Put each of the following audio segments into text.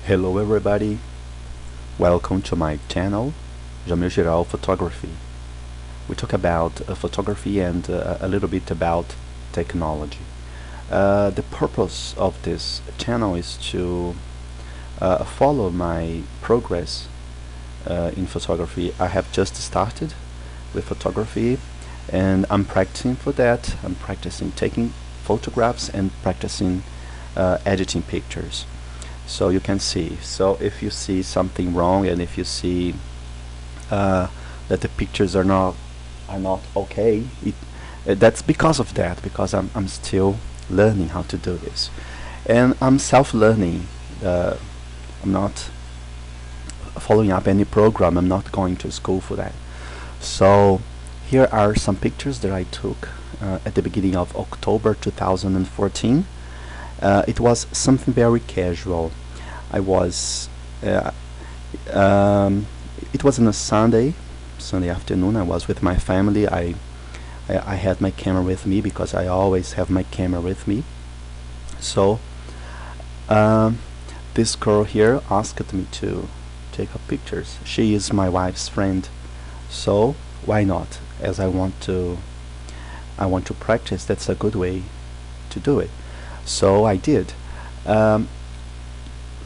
Hello everybody, welcome to my channel, Jamil Giral Photography. We talk about photography and a little bit about technology. The purpose of this channel is to follow my progress in photography. I have just started with photography and I'm practicing for that. I'm practicing taking photographs and practicing editing pictures. So you can see, so if you see something wrong and if you see that the pictures are not okay, that's because of that, because I'm still learning how to do this, and I'm self-learning. I'm not following up any program. I'm not going to school for that. So here are some pictures that I took at the beginning of October 2014. It was something very casual. I was it was on a Sunday afternoon. I was with my family. I had my camera with me because I always have my camera with me. So this girl here asked me to take up pictures. She is my wife's friend, so why not? As I want to practice. That's a good way to do it. So I did.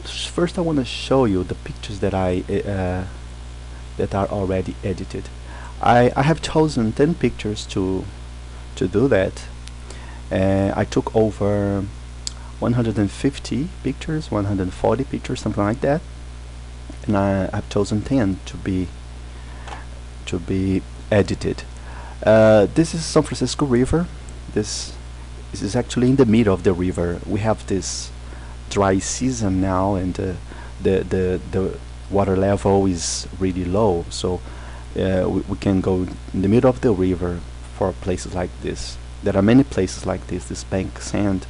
First, I want to show you the pictures that that are already edited. I have chosen 10 pictures to do that. I took over 150 pictures, 140 pictures, something like that, and I've chosen 10 to be edited. This is São Francisco River. This is actually in the middle of the river. We have this dry season now, and the water level is really low, so we can go in the middle of the river for places like this. There are many places like this bank sand,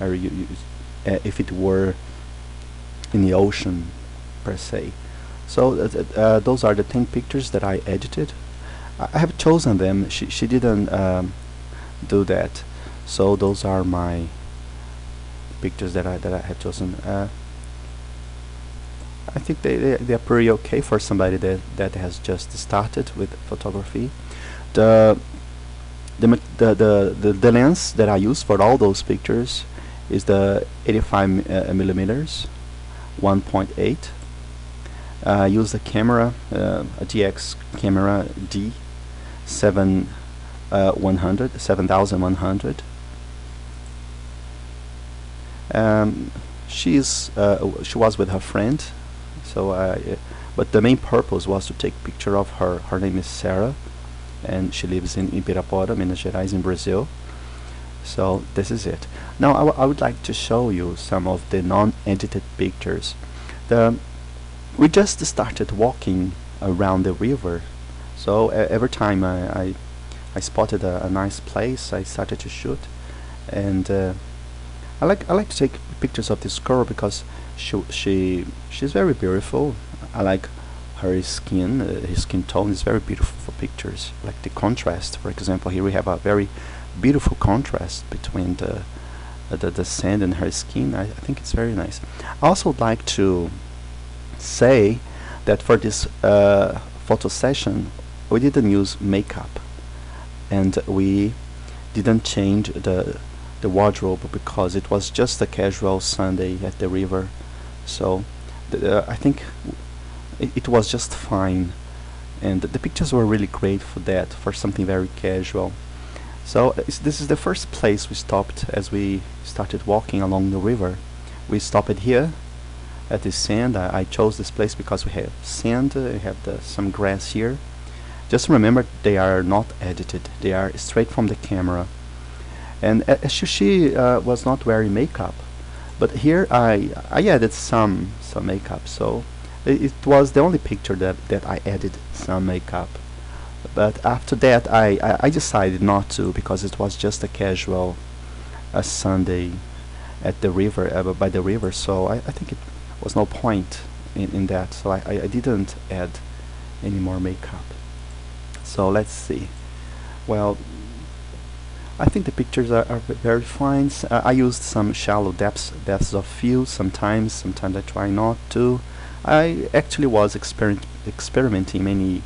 or if it were in the ocean per se. So those are the 10 pictures that I edited. I have chosen them. She didn't do that. So those are my pictures that I have chosen. I think they're pretty okay for somebody that has just started with photography. The lens that I use for all those pictures is the 85 millimeters 1.8. I use the camera, a DX camera D 7100. She was with her friend, so but the main purpose was to take a picture of her. Her name is Sarah, and she lives in Pirapora, Minas Gerais, in Brazil. So this is it. Now I would like to show you some of the non-edited pictures. We just started walking around the river, so every time I spotted a nice place, I started to shoot, and I like to take pictures of this girl because she's very beautiful. I like her skin. Her skin tone is very beautiful for pictures. Like the contrast, for example, here we have a very beautiful contrast between the sand and her skin. I think it's very nice. I also would like to say that for this photo session we didn't use makeup, and we didn't change the wardrobe because it was just a casual Sunday at the river. So I think it was just fine, and the pictures were really great for that, for something very casual. So this is the first place we stopped as we started walking along the river. We stopped here at the sand. I chose this place because we have sand, we have some grass here. Just remember, they are not edited, they are straight from the camera. And she was not wearing makeup, but here I added some makeup, so it was the only picture that I added some makeup. But after that I decided not to, because it was just a casual Sunday at the river, by the river, so I think it was no point in that, so I didn't add any more makeup. So let's see. Well, I think the pictures are very fine. I used some shallow depths of field sometimes I try not to. I actually was experimenting many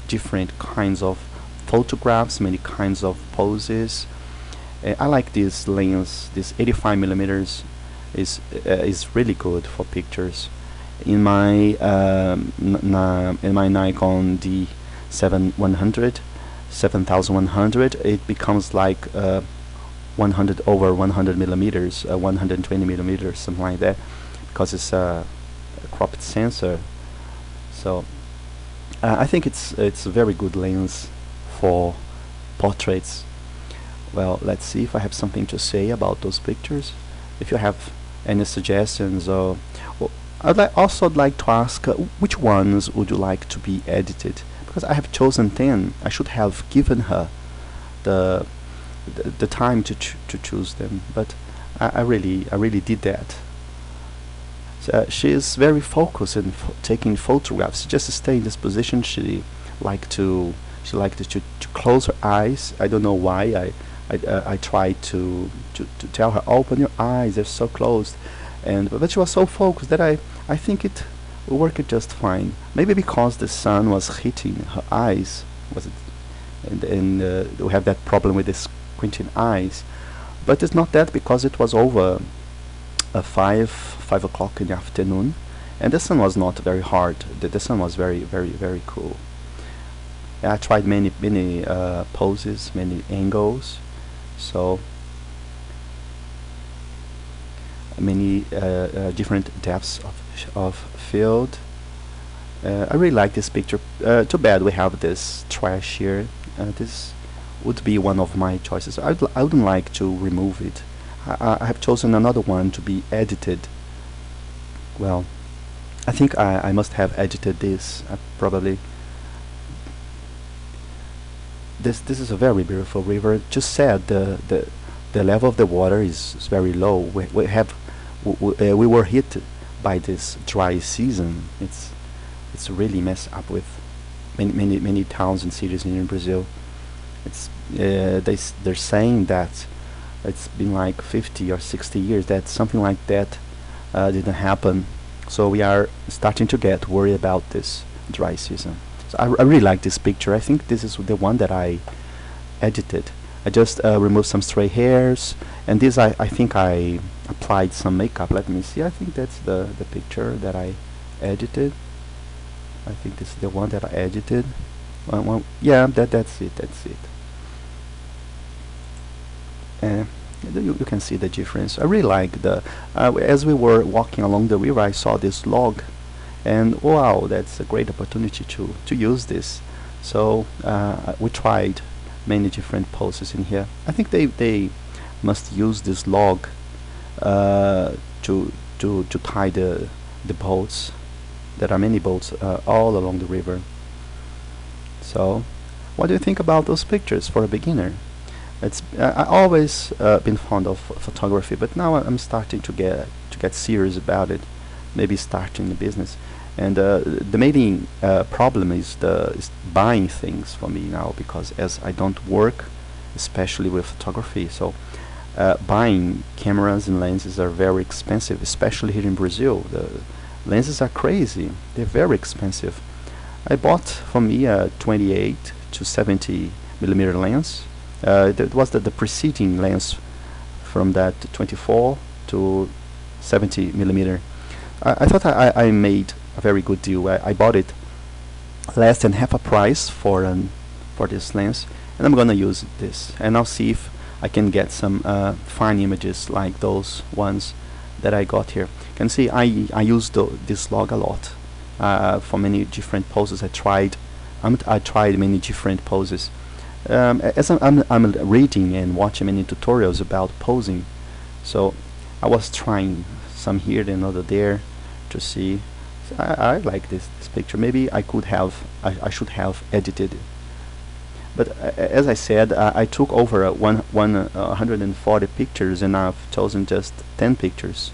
different kinds of photographs, many kinds of poses. I like this lens. This 85 millimeters is really good for pictures. In my Nikon D7100, 7100, it becomes like 100 over 100 millimeters, 120 millimeters, something like that, because it's a cropped sensor. So I think it's a very good lens for portraits. Well, let's see if I have something to say about those pictures. If you have any suggestions, or well, I'd like to ask which ones would you like to be edited? Because I have chosen 10. I should have given her the time to choose them, but I really did that. So, she is very focused in taking photographs. Just to stay in this position, she liked to close her eyes. I don't know why. I tried to tell her, open your eyes, they're so closed, but she was so focused that I think it worked just fine. Maybe because the sun was hitting her eyes, and we have that problem with the squinting eyes. But it's not that, because it was over 5 o'clock in the afternoon, and the sun was not very hard. The sun was very cool. I tried many poses, many angles, so many different depths of field. I really like this picture. Too bad we have this trash here. This would be one of my choices. I wouldn't like to remove it. I have chosen another one to be edited. Well, I think I must have edited this. Probably. This is a very beautiful river. Just said the level of the water is very low. We were hit by this dry season. It's really messed up with many towns and cities in Brazil. It's they're saying that it's been like 50 or 60 years that something like that didn't happen. So we are starting to get worried about this dry season. So I really like this picture. I think this is the one that I edited. I just removed some stray hairs, and this I think I applied some makeup. Let me see. I think that's the picture that I edited. I think this is the one that I edited. Yeah, that's it. You can see the difference. I really like the as we were walking along the river, I saw this log, and wow, that's a great opportunity to use this. So we tried many different poses in here. I think they must use this log to tie the boats. There are many boats all along the river. So what do you think about those pictures for a beginner? I always been fond of photography, but now I'm starting to get serious about it. Maybe starting a business, and the main problem is buying things for me now, because as I don't work, especially with photography, so buying cameras and lenses are very expensive, especially here in Brazil. The lenses are crazy; they're very expensive. I bought for me a 28 to 70 millimeter lens. That was the preceding lens from that 24 to 70 millimeter. I thought I made a very good deal. I bought it less than half a price for this lens, and I'm gonna use this, and I'll see if I can get some fine images like those ones that I got here. You can see I used this log a lot for many different poses. I tried many different poses. As I'm reading and watching many tutorials about posing, so I was trying some here and another there to see. So I like this picture. Maybe I should have edited it. But as I said, I took over 140 pictures, and I've chosen just 10 pictures.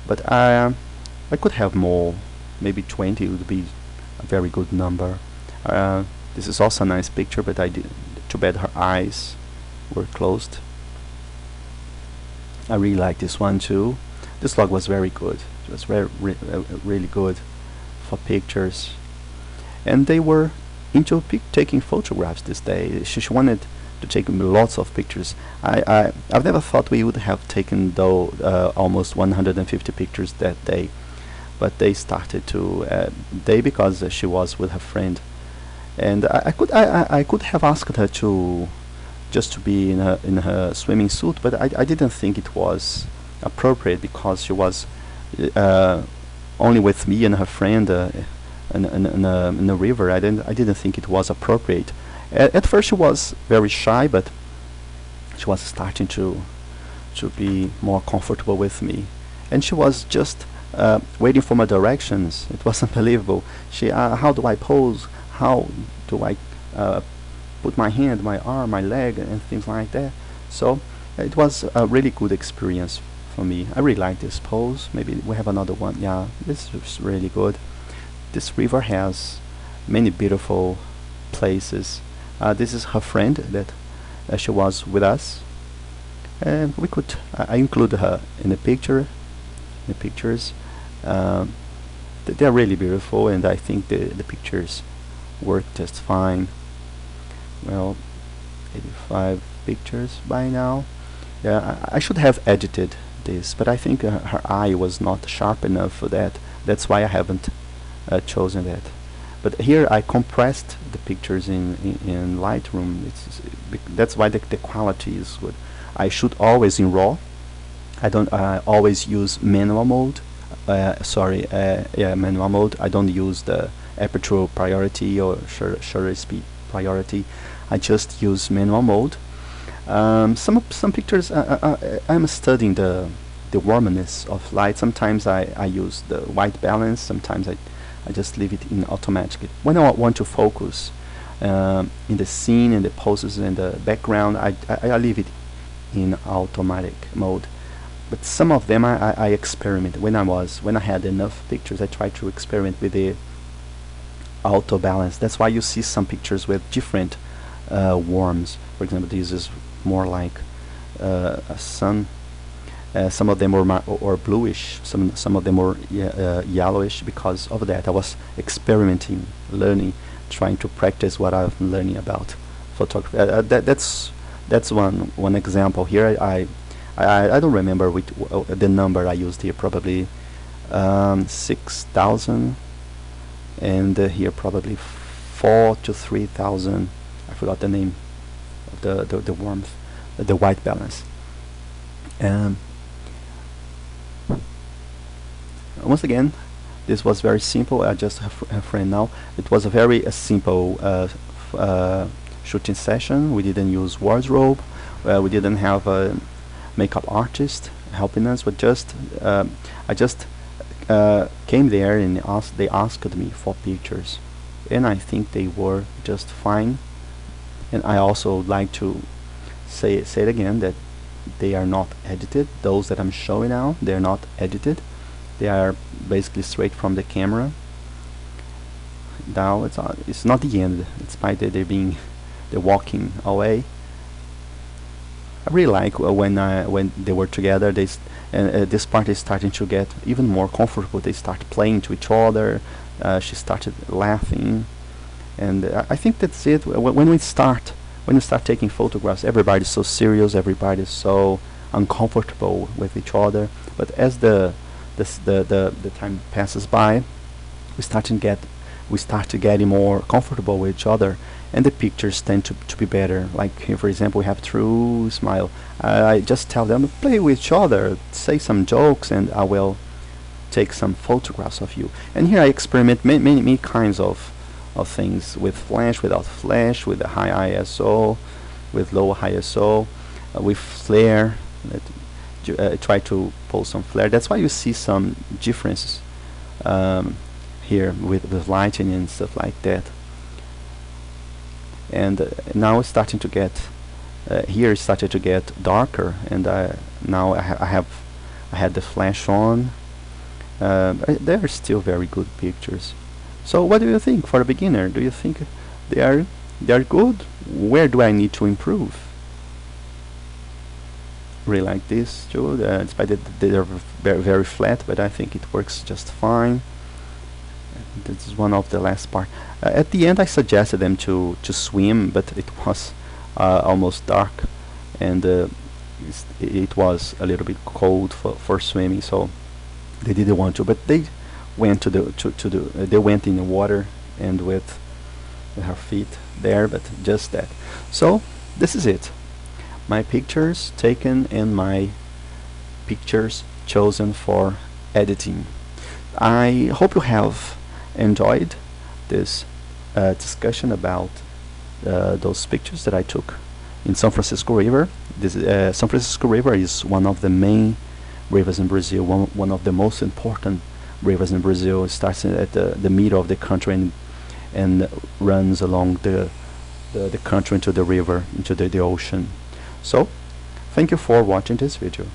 But I could have more. Maybe 20 would be a very good number. This is also a nice picture, but too bad her eyes were closed. I really like this one too. This log was very good. It was really good for pictures, and they were into taking photographs this day. She wanted to take lots of pictures. I've never thought we would have taken though almost 150 pictures that day, but they started to because she was with her friend, and I could have asked her to just to be in her swimming suit, but I didn't think it was appropriate because she was only with me and her friend in the river. I didn't think it was appropriate. At first she was very shy, but she was starting to be more comfortable with me, and she was just waiting for my directions. It was unbelievable. She how do I pose? How do I put my hand, my arm, my leg, and things like that? So it was a really good experience for me. I really like this pose. Maybe we have another one. Yeah, this is really good. This river has many beautiful places. This is her friend that she was with us, and we could I include her in the picture. The pictures, they're really beautiful, and I think the pictures work just fine. Well, 85 pictures by now. Yeah, I should have edited this, but I think her eye was not sharp enough for that. That's why I haven't chosen that. But here I compressed the pictures in Lightroom. That's why the quality is good. I shoot always in RAW. I don't always use manual mode. Manual mode. I don't use the aperture priority or shutter speed priority. I just use manual mode. Some pictures I'm studying the warmness of light. Sometimes I use the white balance. Sometimes I just leave it in automatically. When I want to focus in the scene and the poses and the background, I leave it in automatic mode. But some of them I experiment. When I had enough pictures, I tried to experiment with the auto balance. That's why you see some pictures with different warms. For example, this is more like a sun. Some of them were bluish. Some of them were yellowish. Because of that, I was experimenting, learning, trying to practice what I've been learning about photography. That's one example. Here I don't remember the number I used here. Probably 6,000, and here probably 4,000 to 3,000. I forgot the name of the warmth, the white balance. Once again, this was very simple. I just have a friend now. It was a very simple shooting session. We didn't use wardrobe. We didn't have a makeup artist helping us. But I just came there and they asked me for pictures, and I think they were just fine. And I also like to say it again that they are not edited. Those that I'm showing now, they're not edited. They are basically straight from the camera. Now it's not the end. Despite they're walking away. I really like when they were together. This part is starting to get even more comfortable. They start playing to each other. She started laughing, and I think that's it. When we start taking photographs, everybody's so serious. Everybody's so uncomfortable with each other. But as the time passes by, we start to getting more comfortable with each other, and the pictures tend to be better. Like here, for example, we have True Smile. I just tell them, play with each other, say some jokes, and I will take some photographs of you. And here I experiment many kinds of things, with flash, without flash, with a high ISO, with low ISO, with flare. Try to pull some flare. That's why you see some differences here with lighting and stuff like that. And now it's starting to get here it started to get darker, and now I had the flash on. They're still very good pictures. So what do you think for a beginner? Do you think they are good? Where do I need to improve? really like this too, despite that they are very flat, but I think it works just fine. This is one of the last part. At the end I suggested them to swim, but it was almost dark, and it was a little bit cold for swimming, so they didn't want to, but they went to the they went in the water and with her feet there, but just that. So this is it, my pictures taken and my pictures chosen for editing. I hope you have enjoyed this discussion about those pictures that I took in São Francisco River. This São Francisco River is one of the main rivers in Brazil, one of the most important rivers in Brazil. It starts at the middle of the country and runs along the country into the river, into the ocean. So, thank you for watching this video.